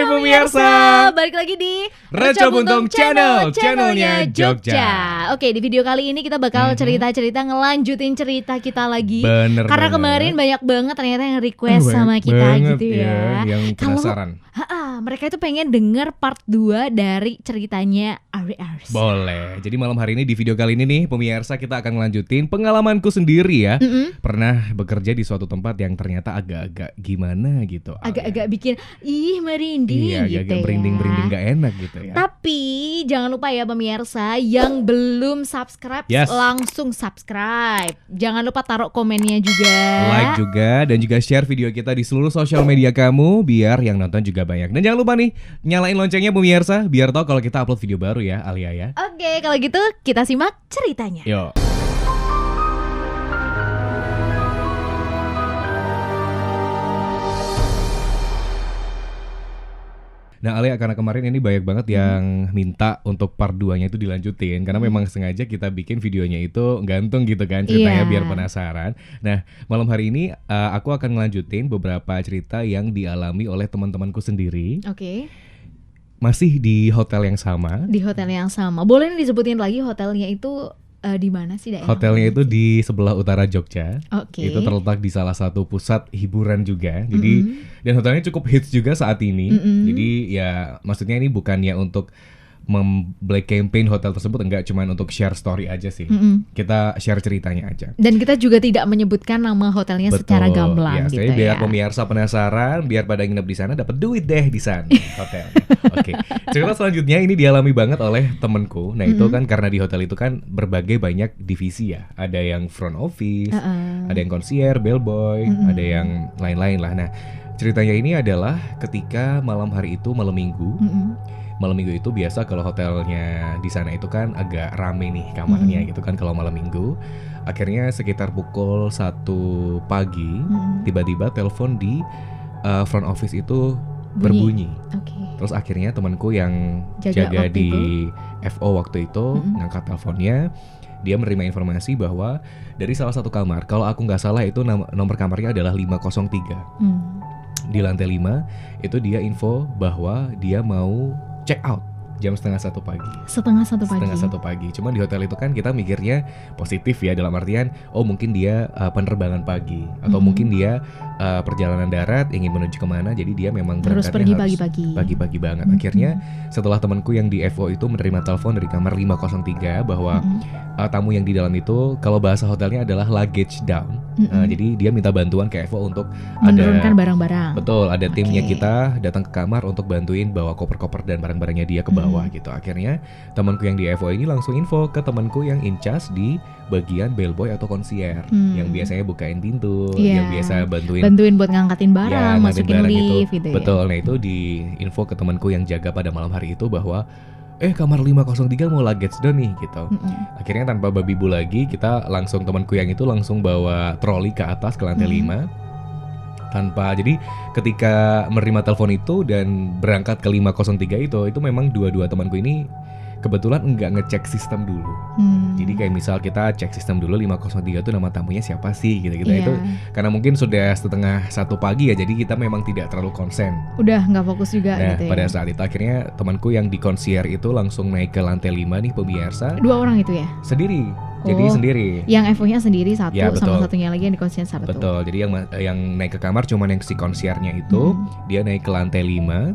Hai pemirsa, balik lagi di Reco Buntung Channel, channelnya Jogja. Oke, di video kali ini kita bakal cerita-cerita, ngelanjutin cerita kita lagi. Bener Karena banget. kemarin banyak banget ternyata yang request Banyak sama kita banget gitu ya. yang Kalau penasaran. mereka itu pengen denger part 2 dari ceritanya Ari Ars. Boleh. Jadi malam hari ini di video kali ini nih pemirsa kita akan ngelanjutin pengalamanku sendiri ya. Pernah bekerja di suatu tempat yang ternyata agak-agak gimana gitu. Agak-agak bikin merinding Iya, gitu agak ya. berinding-berinding gak enak gitu ya. Tapi jangan lupa ya pemirsa yang belum subscribe, Yes. langsung subscribe. Jangan lupa taruh komennya juga. Like juga dan juga share video kita di seluruh sosial media kamu biar yang nonton juga banyak. Dan jangan lupa nih nyalain loncengnya pemirsa biar tahu kalau kita upload video baru ya Alia ya. Oke, kalau gitu kita simak ceritanya. Yo. Nah Alia, karena kemarin ini banyak banget yang minta untuk part 2-nya itu dilanjutin. Karena memang sengaja kita bikin videonya itu gantung gitu kan ceritanya Iya. biar penasaran. Nah malam hari ini aku akan ngelanjutin beberapa cerita yang dialami oleh teman-temanku sendiri. Oke, Masih di hotel yang sama. di hotel yang sama. Boleh nih disebutin lagi hotelnya itu di mana sih daerah? Hotelnya itu di sebelah utara Jogja. Oke. Itu terletak di salah satu pusat hiburan juga. Jadi dan hotelnya cukup hits juga saat ini. Jadi ya maksudnya ini bukannya untuk black campaign hotel tersebut, enggak, cuman untuk share story aja sih. Kita share ceritanya aja. Dan kita juga tidak menyebutkan nama hotelnya secara gamblang ya, gitu saya biar ya. pemirsa penasaran, biar pada nginep di sana dapat duit deh di sana hotel. Oke. Cerita selanjutnya ini dialami banget oleh temenku. Nah itu kan karena di hotel itu kan berbagai banyak divisi ya. Ada yang front office, ada yang concierge, bellboy, ada yang lain-lain lah. Nah ceritanya ini adalah ketika malam hari itu malam minggu. Malam minggu itu biasa kalau hotelnya di sana itu kan agak rame nih kamarnya gitu kan kalau malam minggu. Akhirnya sekitar pukul 1 pagi tiba-tiba telepon di front office itu berbunyi. Oke. Terus akhirnya temanku yang Jaga jaga waktu di FO waktu itu ngangkat teleponnya. Dia menerima informasi bahwa dari salah satu kamar, kalau aku nggak salah itu nomor kamarnya adalah 503. Di lantai 5 itu dia info bahwa dia mau check out jam setengah 1 pagi. Setengah 1 pagi. Setengah 1 pagi. Cuman di hotel itu kan kita mikirnya positif ya, dalam artian oh mungkin dia penerbangan pagi atau mungkin dia perjalanan darat ingin menuju kemana, jadi dia memang Harus berangkatnya pergi pagi-pagi. Pagi-pagi banget. Akhirnya setelah temanku yang di FO itu menerima telepon dari kamar 503 bahwa tamu yang di dalam itu kalau bahasa hotelnya adalah luggage down. Jadi dia minta bantuan ke FO untuk menurunkan barang-barang. Betul, ada timnya Oke. kita datang ke kamar untuk bantuin bawa koper-koper dan barang-barangnya dia ke bawah gitu. Akhirnya temanku yang di FO ini langsung info ke temanku yang in charge di bagian bellboy atau concierge yang biasanya bukain pintu, Iya. yang biasa Bantuin buat ngangkatin barang, ya, ngangkatin masukin barang lift gitu ya. Betul, nah itu di info ke temanku yang jaga pada malam hari itu bahwa kamar 503 mau luggage down nih gitu. Akhirnya tanpa babi bu lagi kita langsung, temanku yang itu langsung bawa troli ke atas ke lantai 5. Tanpa, jadi ketika menerima telepon itu dan berangkat ke 503 itu memang dua-dua temanku ini kebetulan enggak ngecek sistem dulu. Jadi kayak misal kita cek sistem dulu 503 itu nama tamunya siapa sih gitu-gitu. Iya. Itu karena mungkin sudah setengah 1 pagi ya, jadi kita memang tidak terlalu konsen. Udah nggak fokus juga Nah gitu ya. pada saat itu akhirnya temanku yang di concierge itu langsung naik ke lantai 5 nih pemirsa. 2 orang itu ya? Sendiri. Jadi Oh, sendiri. Yang FO-nya sendiri satu, Ya, betul. sama satunya lagi yang di konsen satu. Betul. Jadi yang naik ke kamar cuman yang si concierge-nya itu, dia naik ke lantai 5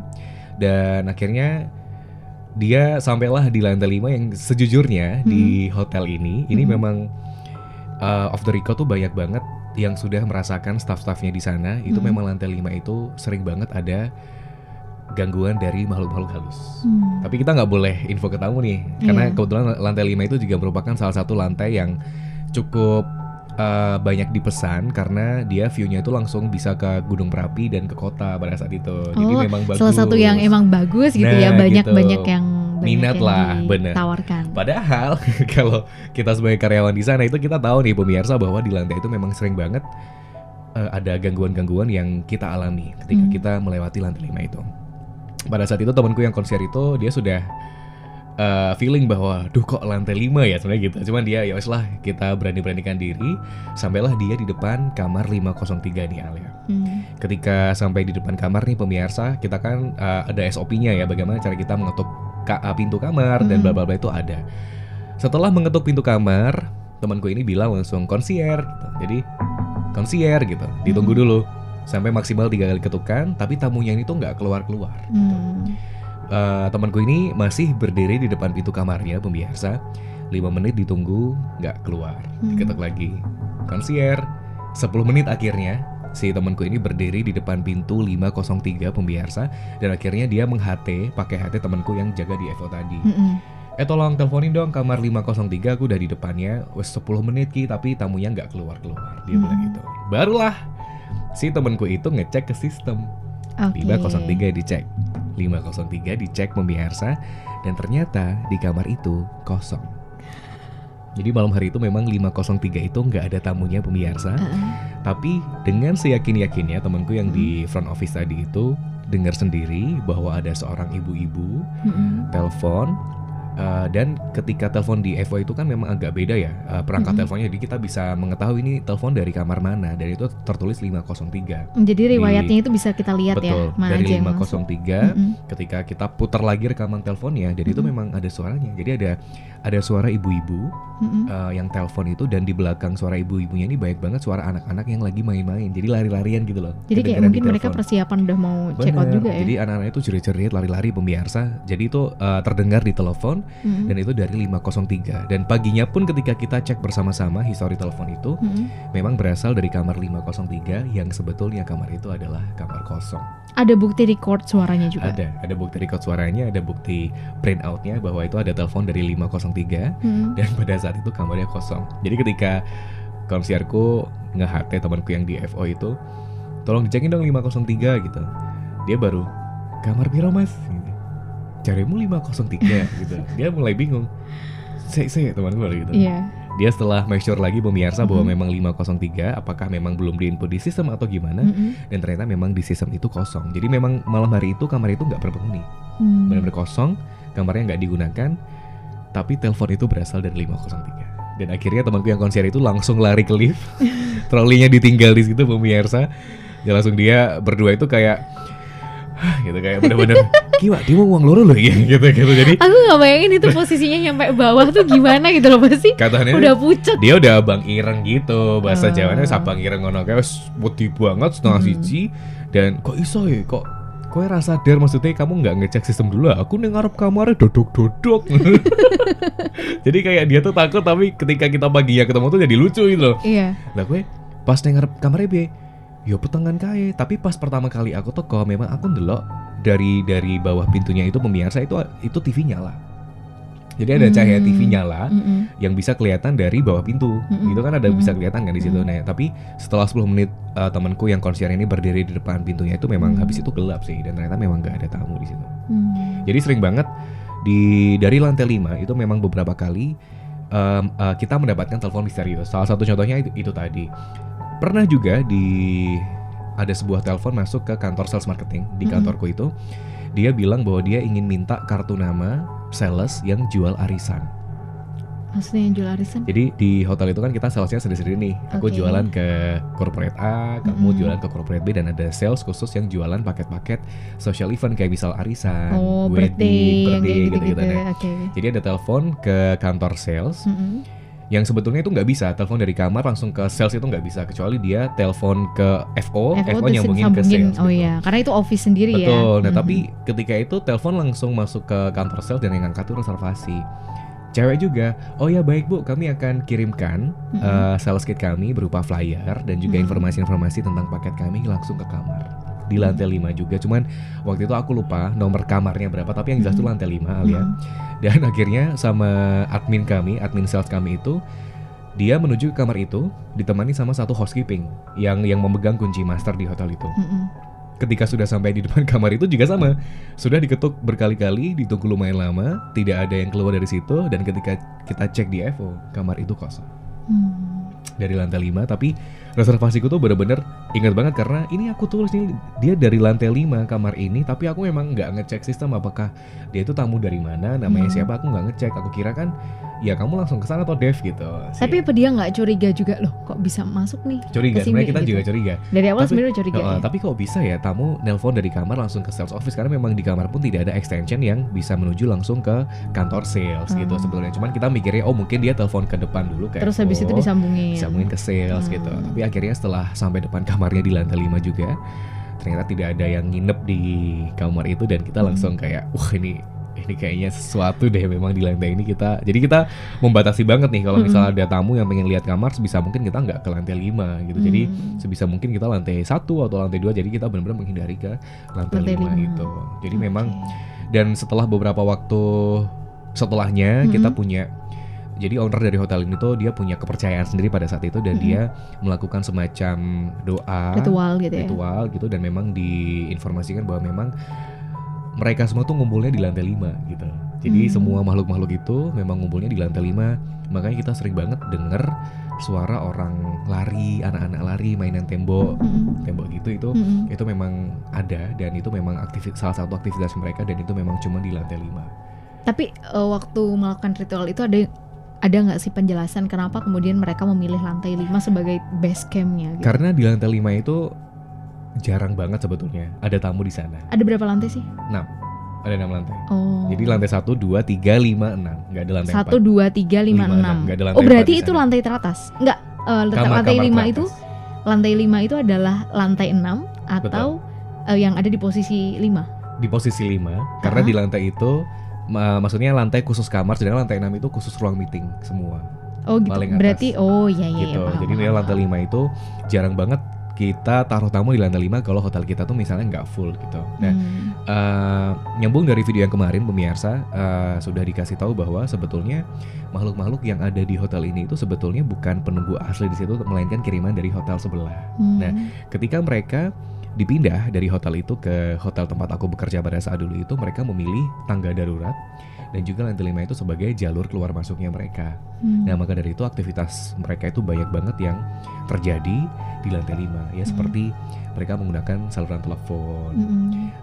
dan akhirnya dia sampailah di lantai 5 yang sejujurnya di hotel ini memang off the record tuh banyak banget yang sudah merasakan staff-staffnya di sana. Itu memang lantai 5 itu sering banget ada gangguan dari makhluk-makhluk halus. Tapi kita nggak boleh info ke tamu nih, karena kebetulan lantai 5 itu juga merupakan salah satu lantai yang cukup banyak dipesan karena dia view-nya itu langsung bisa ke Gunung Merapi dan ke kota pada saat itu. Jadi memang bagus. Salah satu yang emang bagus gitu ya, Nah, banyak gitu. yang Minat lah, bener. ditawarkan. Padahal kalau kita sebagai karyawan di sana itu kita tahu nih pemirsa bahwa di lantai itu memang sering banget ada gangguan-gangguan yang kita alami ketika kita melewati lantai 5 itu. Pada saat itu temanku yang konser itu dia sudah feeling bahwa duh kok lantai 5 ya sebenarnya gitu. Cuman dia ya wes lah, kita beranikan diri. Sampailah dia di depan kamar 503 nih Alia. Ketika sampai di depan kamar nih pemirsa, kita kan ada SOP-nya ya, bagaimana cara kita mengetuk pintu kamar dan bla bla bla itu ada. Setelah mengetuk pintu kamar, temanku ini bilang langsung konsier gitu. Jadi konsier gitu, ditunggu dulu sampai maksimal 3 kali ketukan, tapi tamunya ini tuh nggak keluar-keluar gitu. Temanku ini masih berdiri di depan pintu kamarnya pemirsa. 5 menit ditunggu nggak keluar, diketuk lagi konsier. 10 menit akhirnya si temanku ini berdiri di depan pintu 503 pemirsa, dan akhirnya dia pakai HT temanku yang jaga di FO tadi. Tolong teleponin dong kamar 503, aku udah di depannya. Wes 10 menit Ki, tapi tamunya nggak keluar-keluar. Dia bilang gitu. Barulah si temanku itu ngecek ke sistem. 503 dicek. 503 dicek pemirsa, dan ternyata di kamar itu kosong. Jadi malam hari itu memang 503 itu nggak ada tamunya pemirsa. Tapi dengan seyakin-yakinnya temanku yang di front office tadi itu dengar sendiri bahwa ada seorang ibu-ibu telepon. Dan ketika telepon di FO itu kan memang agak beda ya perangkat teleponnya, jadi kita bisa mengetahui ini telepon dari kamar mana, dan itu tertulis 503. Jadi riwayatnya itu bisa kita lihat betul, ya, mana dari aja yang 503 ketika kita putar lagi rekaman teleponnya, dan itu memang ada suaranya. Jadi ada suara ibu-ibu yang telepon itu, dan di belakang suara ibu-ibunya ini banyak banget suara anak-anak yang lagi main-main, jadi lari-larian gitu loh. Jadi kayak mungkin mereka persiapan udah mau check out juga ya. Jadi anak-anak itu jerit-jerit lari-lari pemirsa. Jadi itu terdengar di telepon. Dan itu dari 503. Dan paginya pun ketika kita cek bersama-sama histori telepon itu, memang berasal dari kamar 503, yang sebetulnya kamar itu adalah kamar kosong. Ada bukti record suaranya juga? Ada bukti record suaranya, ada bukti print outnya bahwa itu ada telepon dari 503. Dan pada saat itu kamarnya kosong. Jadi ketika konsierku nge-HT temanku yang di FO itu, tolong dicekin dong 503 gitu. Dia baru, kamar piro mas? Gitu. Carimu 503 gitu. Dia mulai bingung. Temanku gitu. Iya. Dia setelah make sure lagi pemirsa bahwa memang 503, apakah memang belum diinput di sistem atau gimana, dan ternyata memang di sistem itu kosong. Jadi memang malam hari itu kamar itu nggak berpenghuni, benar-benar kosong, kamarnya nggak digunakan, tapi telepon itu berasal dari 503. Dan akhirnya temanku yang konser itu langsung lari ke lift, trolinya ditinggal di situ pemirsa. Ya langsung dia berdua itu kayak gitu, kayak bener-bener kiwa dia mau uang loro loh ya gitu. Jadi aku nggak bayangin itu posisinya nyampe bawah tuh gimana gitu loh, pasti katanya udah pucet. Dia udah abang ireng gitu, bahasa Jawanya sabang ireng ngono kayak putih banget setengah siji. Dan kok iso ya, kok kowe rasa sadar, maksudnya kamu nggak ngecek sistem dulu? Aku ning ngarep kamarnya dodok-dodok. Jadi kayak dia tuh takut, tapi ketika kita paginya ketemu tuh jadi lucu gitu loh. Iya. Lah kowe pas ning ngarep kamarnya piye? Yo petengan kae, tapi pas pertama kali aku teko memang aku ndelok dari bawah pintunya itu pemirsa itu TV nyala. Jadi ada cahaya TV nyala yang bisa kelihatan dari bawah pintu. Itu kan ada bisa kelihatan kan di situ. Nah, tapi setelah 10 menit temanku yang konser ini berdiri di depan pintunya itu memang habis itu gelap sih, dan ternyata memang enggak ada tamu di situ. Jadi sering banget dari lantai 5 itu memang beberapa kali kita mendapatkan telepon misterius. Salah satu contohnya itu tadi. Pernah juga ada sebuah telepon masuk ke kantor sales marketing di kantorku itu. Dia bilang bahwa dia ingin minta kartu nama sales yang jual arisan. Maksudnya yang jual arisan? Jadi di hotel itu kan kita salesnya sendiri-sendiri nih. Aku jualan ke corporate A, kamu jualan ke corporate B, dan ada sales khusus yang jualan paket-paket social event kayak misal arisan, wedding, birthday gitu-gitu. Jadi ada telepon ke kantor sales. Yang sebetulnya itu nggak bisa telepon dari kamar langsung ke sales, itu nggak bisa, kecuali dia telepon ke FO nyambungin ke sales. Oh iya, karena itu office sendiri. Betul, ya. Betul. Nah tapi ketika itu telepon langsung masuk ke kantor sales, dan yang angkat itu reservasi. Cewek juga, oh ya baik bu, kami akan kirimkan sales kit kami berupa flyer dan juga informasi-informasi tentang paket kami langsung ke kamar. Di lantai 5 juga, cuman waktu itu aku lupa nomor kamarnya berapa, tapi yang jelas itu lantai 5 Alia. Dan akhirnya sama admin sales kami itu, dia menuju ke kamar itu ditemani sama satu housekeeping yang memegang kunci master di hotel itu. Ketika sudah sampai di depan kamar itu juga sama, sudah diketuk berkali-kali, ditunggu lumayan lama, tidak ada yang keluar dari situ, dan ketika kita cek di FO, kamar itu kosong. dari lantai 5, tapi reservasiku tuh bener-bener ingat banget karena ini aku tulis nih dia dari lantai 5 kamar ini, tapi aku memang nggak ngecek sistem apakah dia itu tamu dari mana, namanya siapa, aku nggak ngecek. Aku kira kan ya kamu langsung ke sana atau Dev gitu. Tapi apa dia nggak curiga juga loh, kok bisa masuk nih? Curiga, kesini, sebenarnya kita gitu. juga curiga. Dari awal sebenarnya curiga. Ya? Tapi kok bisa ya tamu nelpon dari kamar langsung ke sales office, karena memang di kamar pun tidak ada extension yang bisa menuju langsung ke kantor sales gitu sebetulnya. Cuman kita mikirnya oh mungkin dia telepon ke depan dulu kayak terus habis itu disambungin ke sales gitu. Tapi akhirnya setelah sampai depan kamarnya di lantai 5 juga, ternyata tidak ada yang nginep di kamar itu dan kita langsung kayak wah ini kayaknya sesuatu deh memang di lantai ini jadi kita membatasi banget nih kalau misalnya ada tamu yang pengen lihat kamar, sebisa mungkin kita nggak ke lantai 5 gitu. Jadi sebisa mungkin kita lantai 1 atau lantai 2, jadi kita benar-benar menghindari ke lantai 5 gitu. Jadi memang dan setelah beberapa waktu setelahnya kita punya, jadi owner dari hotel ini tuh dia punya kepercayaan sendiri pada saat itu dan dia melakukan semacam doa ritual gitu dan memang diinformasikan bahwa memang mereka semua tuh ngumpulnya di lantai 5 gitu. Jadi semua makhluk-makhluk itu memang ngumpulnya di lantai 5. Makanya kita sering banget denger suara orang lari, anak-anak lari, mainan tembok gitu itu memang ada dan itu memang salah satu aktivitas mereka dan itu memang cuma di lantai 5. Tapi waktu melakukan ritual itu ada nggak sih penjelasan kenapa kemudian mereka memilih lantai 5 sebagai base campnya? Gitu? Karena di lantai 5 itu jarang banget sebetulnya ada tamu di sana. Ada berapa lantai sih? 6. Ada 6 lantai. Oh. Jadi lantai 1, 2, 3, 5, 6. Enggak ada lantai 4. 1, 2, 3, 5, 6. Enggak ada lantai 4. Oh, berarti itu lantai teratas. Enggak, lantai 5 itu lantai 5 itu adalah lantai 6 atau yang ada di posisi 5. Di posisi 5 karena di lantai itu maksudnya lantai khusus kamar, sedangkan lantai 6 itu khusus ruang meeting semua. Oh gitu. Berarti iya gitu. Jadi lantai 5 itu jarang banget kita taruh tamu di lantai 5 kalau hotel kita tuh misalnya nggak full gitu. Nah, nyambung dari video yang kemarin pemirsa, sudah dikasih tahu bahwa sebetulnya makhluk-makhluk yang ada di hotel ini itu sebetulnya bukan penunggu asli di situ, melainkan kiriman dari hotel sebelah. Nah, ketika mereka dipindah dari hotel itu ke hotel tempat aku bekerja pada saat dulu itu, mereka memilih tangga darurat dan juga lantai 5 itu sebagai jalur keluar masuknya mereka. Nah, maka dari itu aktivitas mereka itu banyak banget yang terjadi di lantai 5 ya, seperti mereka menggunakan saluran telepon.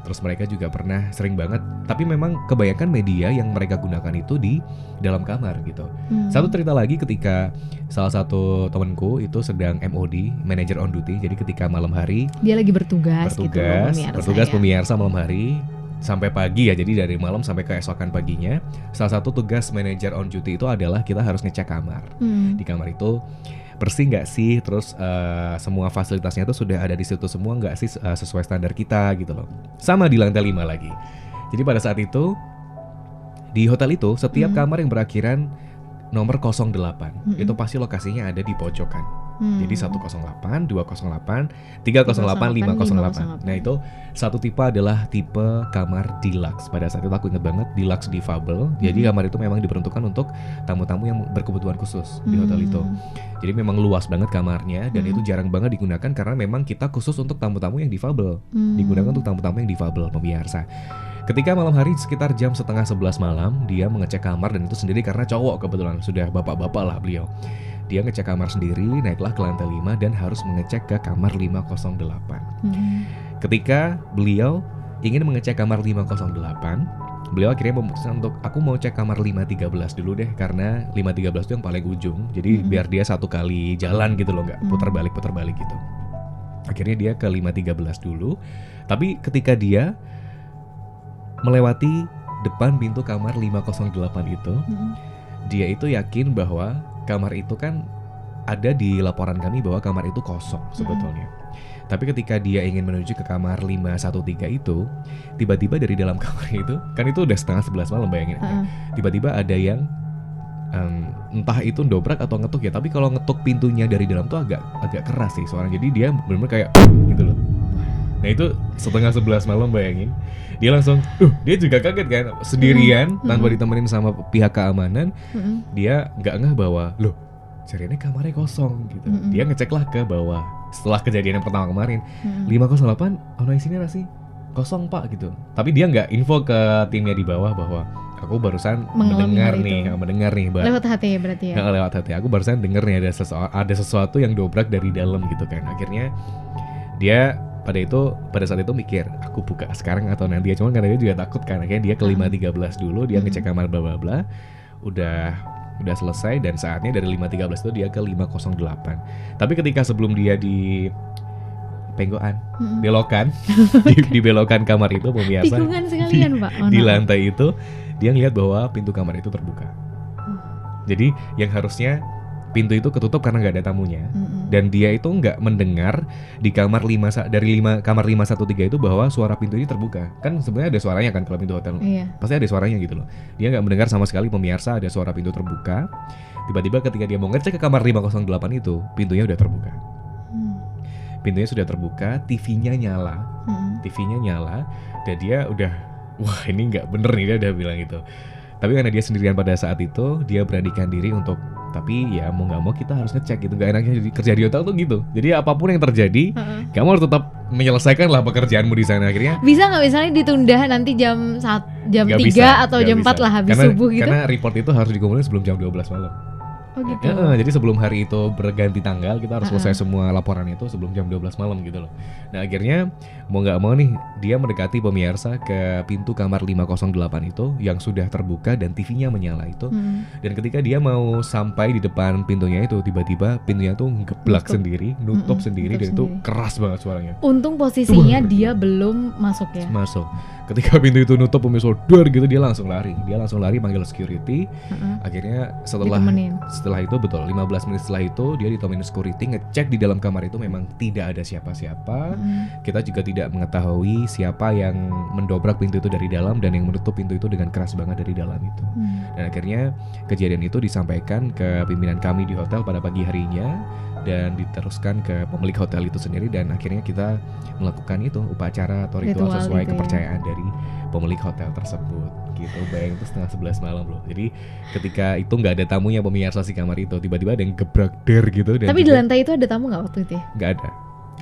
Terus mereka juga pernah sering banget, tapi memang kebanyakan media yang mereka gunakan itu di dalam kamar gitu. Satu cerita lagi ketika salah satu temanku itu sedang MOD, manager on duty. Jadi ketika malam hari dia lagi bertugas gitu, pemirsa malam hari sampai pagi ya, jadi dari malam sampai keesokan paginya. Salah satu tugas manajer on duty itu adalah kita harus ngecek kamar. Di kamar itu bersih nggak sih, terus semua fasilitasnya itu sudah ada di situ semua nggak sih, sesuai standar kita gitu loh. Sama di lantai 5 lagi. Jadi pada saat itu di hotel itu setiap kamar yang berakhiran nomor 08 itu pasti lokasinya ada di pojokan. Jadi 108, 208, 308, 508. Nah itu satu tipe adalah tipe kamar deluxe. Pada saat itu aku ingat banget, deluxe difabel. Jadi kamar itu memang diperuntukkan untuk tamu-tamu yang berkebutuhan khusus di hotel itu. Jadi memang luas banget kamarnya dan itu jarang banget digunakan karena memang kita khusus untuk tamu-tamu yang difabel. Digunakan untuk tamu-tamu yang difabel, pemirsa. Ketika malam hari sekitar jam 10:30 malam, dia mengecek kamar dan itu sendiri karena cowok kebetulan, sudah bapak-bapak lah beliau. Dia ngecek kamar sendiri, naiklah ke lantai 5 dan harus mengecek ke kamar 508. Ketika beliau ingin mengecek kamar 508, beliau akhirnya memutuskan untuk aku mau cek kamar 513 dulu deh, karena 513 itu yang paling ujung. Jadi biar dia satu kali jalan gitu loh, nggak putar balik gitu. Akhirnya dia ke 513 dulu. Tapi ketika dia melewati depan pintu kamar 508 itu, dia itu yakin bahwa kamar itu kan ada di laporan kami bahwa kamar itu kosong sebetulnya. Tapi ketika dia ingin menuju ke kamar 513 itu, tiba-tiba dari dalam kamar itu, kan itu udah 10:30 malam bayangin. Tiba-tiba ada yang entah itu dobrak atau ngetuk ya, tapi kalau ngetuk pintunya dari dalam tuh agak keras sih suaranya. Jadi dia benar-benar kayak gitu loh. Nah itu 10:30 malam bayangin. Dia langsung, dia juga kaget kan, sendirian tanpa ditemenin sama pihak keamanan. Dia nggak ngeh bahwa, loh, jadinya kamarnya kosong gitu. Dia ngeceklah ke bawah setelah kejadian yang pertama kemarin. 508, ono isinya sih kosong pak gitu. Tapi dia nggak info ke timnya di bawah bahwa aku barusan Mengalami mendengar nih, Mbak. Lewat hati ya berarti ya. Lewat hati. Aku barusan denger nih ada sesuatu yang dobrak dari dalam gitu kan. Akhirnya dia pada saat itu mikir, aku buka sekarang atau nanti ya. Cuman karena dia juga takut kan. Akhirnya dia ke 513 dulu, dia ngecek kamar bla bla bla. Udah selesai dan saatnya dari 513 itu dia ke 508. Tapi ketika sebelum dia di penggoan, belokan, dibelokan kamar itu pemirsa. Tikungan sekalian, Pak. Di lantai itu dia ngeliat bahwa pintu kamar itu terbuka. Jadi yang harusnya pintu itu ketutup karena nggak ada tamunya, dan dia itu nggak mendengar di kamar kamar 513 itu bahwa suara pintu ini terbuka. Kan sebenarnya ada suaranya kan kalau pintu hotel, pasti ada suaranya gitu loh. Dia nggak mendengar sama sekali pemirsa ada suara pintu terbuka. Tiba-tiba ketika dia mau ngecek ke kamar 508 itu, pintunya udah terbuka. Pintunya sudah terbuka, TV-nya nyala, dan dia udah, wah ini nggak bener nih, dia udah bilang gitu. Tapi karena dia sendirian pada saat itu, dia beranikan diri untuk, tapi ya mau nggak mau kita harus ngecek gitu. Gak enaknya kerja di hotel tuh gitu. Jadi apapun yang terjadi, kamu harus tetap menyelesaikan lah pekerjaanmu di sana. Akhirnya bisa nggak misalnya ditunda nanti jam 3 atau jam 4 lah habis subuh gitu? Karena report itu harus dikumpulin sebelum jam 12 malam. Oh gitu. Jadi sebelum hari itu berganti tanggal, kita harus selesai semua laporan itu sebelum jam 12 malam gitu loh. Nah akhirnya mau gak mau nih, dia mendekati pemirsa ke pintu kamar 508 itu yang sudah terbuka dan TV-nya menyala itu. Dan ketika dia mau sampai di depan pintunya itu, tiba-tiba pintunya tuh ngeblak sendiri, nutup sendiri, dan itu keras banget suaranya. Untung posisinya dia belum masuk ya. Masuk. Ketika pintu itu nutup, pemirsa dor gitu, dia langsung lari manggil security. Akhirnya setelah itu betul 15 menit setelah itu dia ditemenin security, ngecek di dalam kamar itu memang tidak ada siapa-siapa. Kita juga tidak mengetahui siapa yang mendobrak pintu itu dari dalam dan yang menutup pintu itu dengan keras banget dari dalam itu. Dan akhirnya kejadian itu disampaikan ke pimpinan kami di hotel pada pagi harinya dan diteruskan ke pemilik hotel itu sendiri, dan akhirnya kita melakukan itu upacara atau ritual sesuai kepercayaan dari pemilik hotel tersebut gitu. Bayangin itu 10:30 malam loh. Jadi ketika itu nggak ada tamunya pemirsa si kamar itu, tiba-tiba ada yang gebrak der gitu. Dan tapi di lantai itu ada tamu nggak waktu itu ya? Nggak ada.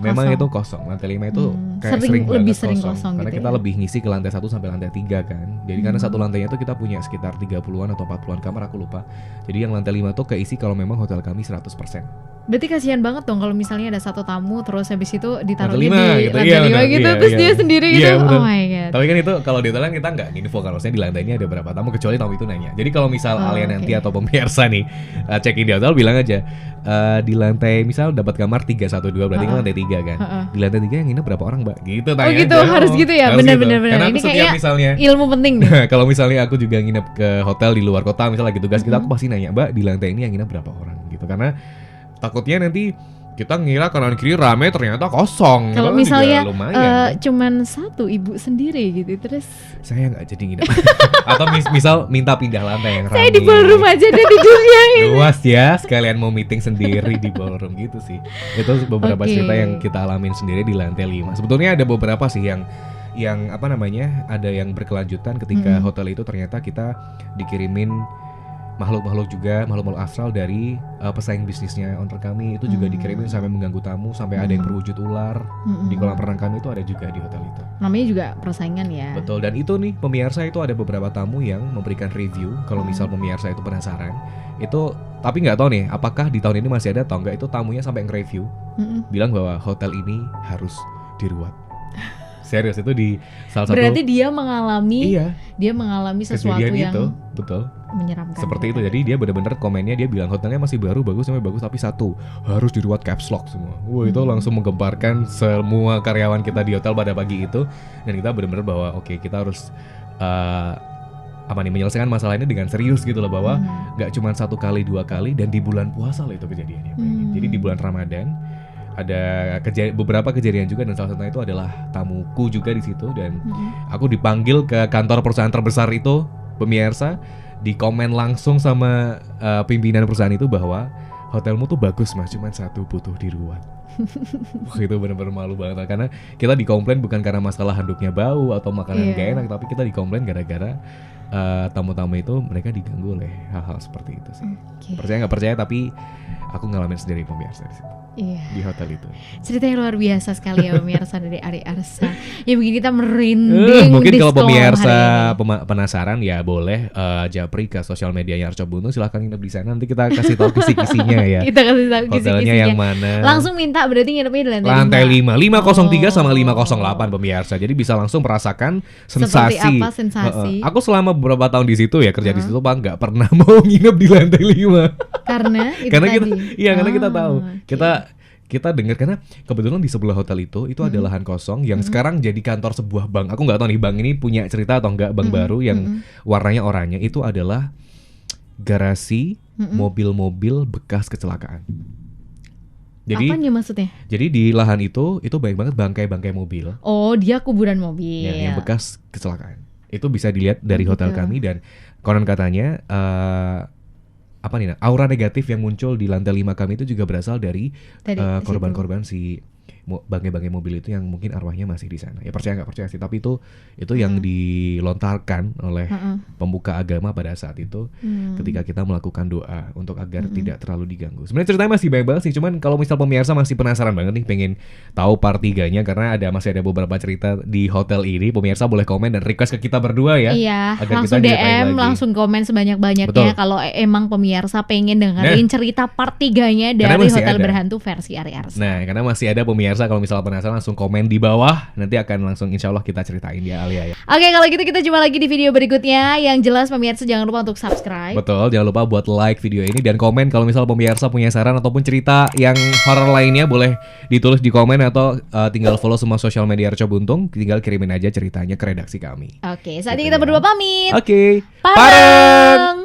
Memang itu kosong. Lantai 5 itu kayak sering lebih sering kosong karena gitu kita ya? lebih ngisi ke lantai 1 sampai lantai 3 kan. Jadi karena satu lantainya itu kita punya sekitar 30-an atau 40-an kamar, aku lupa. Jadi yang lantai 5 tuh keisi kalau memang hotel kami 100%. Berarti kasihan banget dong kalau misalnya ada satu tamu terus habis itu ditaruhnya di lantai 5 gitu, terus dia sendiri gitu. Oh my god. Tapi kan itu kalau di hotel kita nggak info kalau di lantai ini ada berapa tamu, kecuali tamu itu nanya. Jadi kalau misal kalian nanti atau pemirsa nih check-in di hotel, bilang aja di lantai misal dapat kamar 312, berarti kan lantai 3 kan. Di lantai 3 yang nginep berapa orang, Mbak? Gitu tanya. Oh gitu, harus gitu ya. Benar-benar. Karena ini setiap kayak misalnya ilmu penting nih. Kalau misalnya aku juga nginep ke hotel di luar kota, misalnya lagi tugas kita, aku pasti nanya, Mbak, di lantai ini yang nginep berapa orang gitu. Karena takutnya nanti kita ngira kanan kiri rame ternyata kosong. Kalau misalnya cuman satu ibu sendiri gitu, terus saya nggak jadi nginep. Atau misal minta pindah lantai yang rame. Saya di ballroom aja deh tidurnya. Luas ya, sekalian mau meeting sendiri di ballroom gitu sih. Itu beberapa cerita yang kita alamin sendiri di lantai 5. Sebetulnya ada beberapa sih yang apa namanya, ada yang berkelanjutan ketika hotel itu ternyata kita dikirimin makhluk astral dari pesaing bisnisnya owner kami. Itu juga dikirimin sampai mengganggu tamu, sampai ada yang berwujud ular di kolam renang kami. Itu ada juga di hotel itu. Namanya juga persaingan ya. Betul. Dan itu nih pemirsa, itu ada beberapa tamu yang memberikan review. Kalau misal pemirsa itu penasaran itu, tapi nggak tahu nih apakah di tahun ini masih ada atau enggak. Itu tamunya sampai nge-review bilang bahwa hotel ini harus diruat. Serius, itu di salah satu. Berarti dia mengalami sesuatu yang gitu, betul, menyeramkan. Seperti itu. Jadi dia benar-benar komennya, dia bilang hotelnya masih baru, bagus, tapi satu harus diruat caps lock semua. Wah, itu langsung menggemparkan semua karyawan kita di hotel pada pagi itu. Dan kita benar-benar bahwa oke, kita harus menyelesaikan masalah ini dengan serius gitu loh, bahwa nggak cuma 1 kali 2 kali, dan di bulan puasa loh itu kejadiannya. Jadi di bulan Ramadan ada beberapa kejadian juga, dan salah satunya itu adalah tamuku juga di situ. Dan aku dipanggil ke kantor perusahaan terbesar itu, pemirsa, di komen langsung sama pimpinan perusahaan itu bahwa hotelmu tuh bagus mas, cuman satu butuh diruat. Itu benar-benar malu banget, karena kita dikomplain bukan karena masalah handuknya bau atau makanan gak enak, tapi kita dikomplain gara-gara tamu-tamu itu mereka diganggu oleh hal-hal seperti itu sih. Percaya nggak percaya, tapi aku ngalamin sendiri pemirsa di situ. Iya. di hotel itu. Cerita yang luar biasa sekali ya pemirsa dari Ari Arsa. Ya bikin kita merinding. Mungkin di kalau sekolah pemirsa hari ini. penasaran ya boleh japri ke sosial medianya Arca Buntung, silahkan nginep di sana, nanti kita kasih tahu kisi-kisinya ya. Kita kasih tahu Hotelnya kisi-kisinya. yang mana. Langsung minta berarti nginepnya di Lantai 5, 503 sama Oh. 508 pemirsa. Jadi bisa langsung merasakan Seperti sensasi. apa sensasi? Aku selama beberapa tahun di situ ya, kerja di situ Pak, nggak pernah mau nginep di lantai 5. Karena itu Karena tadi. karena kita tahu. Oke. Kita dengar karena kebetulan di sebelah hotel itu ada lahan kosong yang sekarang jadi kantor sebuah bank. Aku nggak tahu nih bank ini punya cerita atau enggak, bank baru yang warnanya oranye itu adalah garasi mobil-mobil bekas kecelakaan. Jadi Apanya maksudnya? jadi di lahan itu banyak banget bangkai-bangkai mobil. Oh, dia kuburan mobil. Ya, yang bekas kecelakaan. Itu bisa dilihat dari Oh, hotel gitu. kami, dan konon katanya apa nih, aura negatif yang muncul di lantai 5 kami itu juga berasal dari Dari korban-korban si bangkai-bangkai mobil itu yang mungkin arwahnya masih di sana. Ya percaya nggak percaya sih, tapi itu yang dilontarkan oleh pemuka agama pada saat itu ketika kita melakukan doa untuk agar tidak terlalu diganggu. Sebenarnya ceritanya masih banyak banget sih, cuman kalau misal pemirsa masih penasaran banget nih pengen tahu part 3-nya karena masih ada beberapa cerita di hotel ini, pemirsa boleh komen dan request ke kita berdua ya. Iya, agar langsung kita ceritain DM, lagi. langsung komen sebanyak-banyaknya Betul. kalau emang pemirsa pengen dengerin cerita part 3-nya Karena dari masih Hotel ada. Berhantu versi Ari Arsa. Nah, karena masih ada pemirsa, kalau misalnya penasaran langsung komen di bawah, nanti akan langsung insya Allah kita ceritain ya Alia ya. Oke, kalau gitu kita jumpa lagi di video berikutnya. Yang jelas pemirsa jangan lupa untuk subscribe. Betul, jangan lupa buat like video ini dan komen kalau misalnya pemirsa punya saran ataupun cerita yang horor lainnya, boleh ditulis di komen atau tinggal follow semua sosial media Arca Buntung, tinggal kirimin aja ceritanya ke redaksi kami. Oke, saat ini Gitu kita ya. berdua pamit. Oke, Pareng.